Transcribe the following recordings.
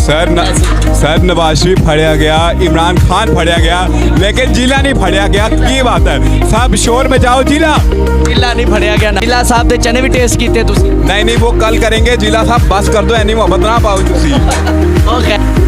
Sir Nawaz Sharif फड़िया गया, इमरान खान फड़िया गया, लेकिन जिला नहीं फड़िया गया। की बात है, सब शोर में जाओ। जिला नहीं फड़िया गया। जिला साहब दे चने भी टेस्ट कीते तुसी? नहीं, वो कल करेंगे। जिला साहब बस कर दो, एनी मोहब्बत ना पाओ तुसी। ओके।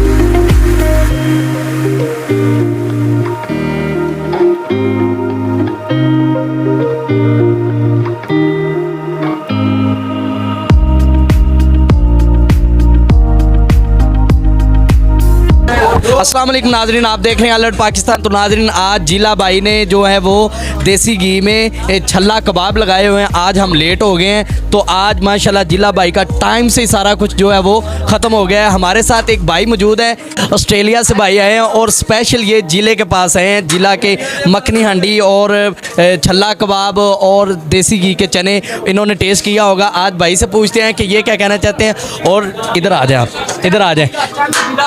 अस्सलाम वालेकुम नाजरीन, आप देख रहे हैं अलर्ट पाकिस्तान। तो नाजरीन, आज जिला भाई ने जो है वो देसी घी में छल्ला कबाब लगाए हुए हैं। आज हम लेट हो गए हैं, तो आज माशाल्लाह जिला भाई का टाइम से सारा कुछ जो है वो ख़त्म हो गया है। हमारे साथ एक भाई मौजूद है, ऑस्ट्रेलिया से भाई आए हैं और स्पेशल ये जिले के पास आए हैं। जिला के मखनी हांडी और छल्ला कबाब और देसी घी के चने इन्होंने टेस्ट किया होगा। आज भाई से पूछते हैं कि ये क्या कहना चाहते हैं। और इधर आ जाए आप, इधर आ जाए,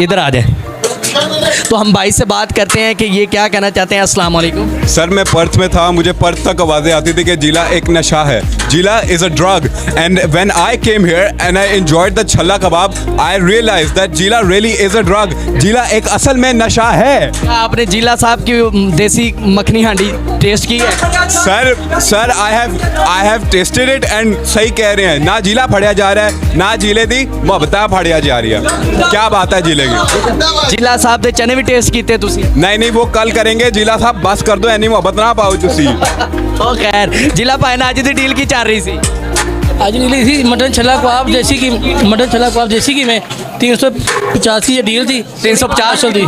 इधर आ जाए। तो हम भाई से बात करते हैं कि ये क्या कहना चाहते हैं। अस्सलाम वालेकुम सर, मैं पर्थ में था, मुझे पर्थ तक आवाज़ें आती थी कि जिला एक नशा है, जिला is a drug. And when I came here and I enjoyed the छल्ला कबाब, आई रियलाइज दैट जिला रियली इज़ अ ड्रग। जिला एक असल में नशा है। क्या आपने जिला साहब की देसी मखनी हांडी टेस्ट की है? Sir I have tested it and सही कह रहे हैं। ना जिला फड़िया जा रहा है, ना जिले दी मोहब्बत फड़िया जा रही है। क्या बात है जिले की। जिला साहब दे चने भी टेस्ट कीते तुसी? नहीं, वो कल करेंगे। जिला साहब बस कर दो, एनी मोहब्बत ना पाओ तुसी। ओ खैर, जिला भाई ने आज दी डील की चल रही सी? आज मिली थी मटन छल्ला कबाब देसी की, मटन छल्ला कबाब देसी की में 350 की ये डील थी। 350 थी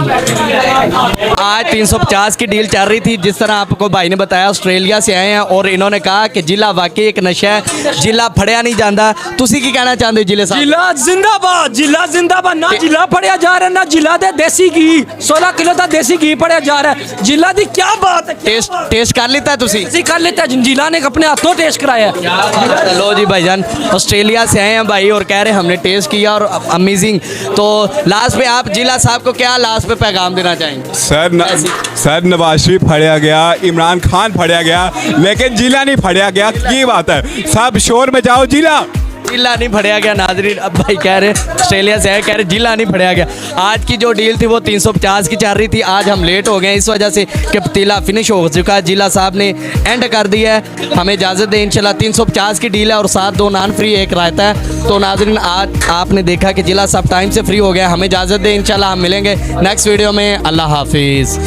आज 350 की डील चल रही थी। जिस तरह आपको भाई ने बताया, ऑस्ट्रेलिया से आए हैं और इन्होंने कहा कि जिला वाकई एक नशा है, जिला फड़िया नहीं जाता। तुसी की कहना चाहते हो जिले साहब? जिला जिंदाबाद, जिला जिंदाबाद। ना जिला फड़िया जा रहा है, ना जिला दे देसी घी 16 किलो का देसी घी फड़िया जा रहा है। जिला दी क्या बात है। टेस्ट कर लेता है तुसी? कर लेता है, जिला ने अपने हाथों टेस्ट कराया। लो जी भाईजान, ऑस्ट्रेलिया से आए हैं भाई और कह रहे हैं हमने टेस्ट किया और अमेजिंग। तो लास्ट पे आप जिला साहब को क्या लास्ट पे पैगाम देना चाहेंगे? सर नवाज शरीफ फड़िया गया, इमरान खान फड़िया गया, लेकिन जिला नहीं फड़िया गया। की बात है, सब शोर में जाओ। जिला नहीं फड़िया गया। नाजरीन, अब भाई कह रहे ऑस्ट्रेलिया से आए, कह रहे जिला नहीं फड़िया गया। आज की जो डील थी वो 350 की चल रही थी। आज हम लेट हो गए इस वजह से कि पतीला फिनिश हो चुका है। जिला साहब ने एंड कर दिया है, हमें इजाज़त दें। इंशाल्लाह 350 की डील है और साथ 2 नान फ्री, 1 रायता है। तो नाजरीन, आज आपने देखा कि जिला साहब टाइम से फ्री हो गया। हमें इजाज़त दें, इंशाल्लाह हम मिलेंगे नेक्स्ट वीडियो में। अल्लाह हाफिज़।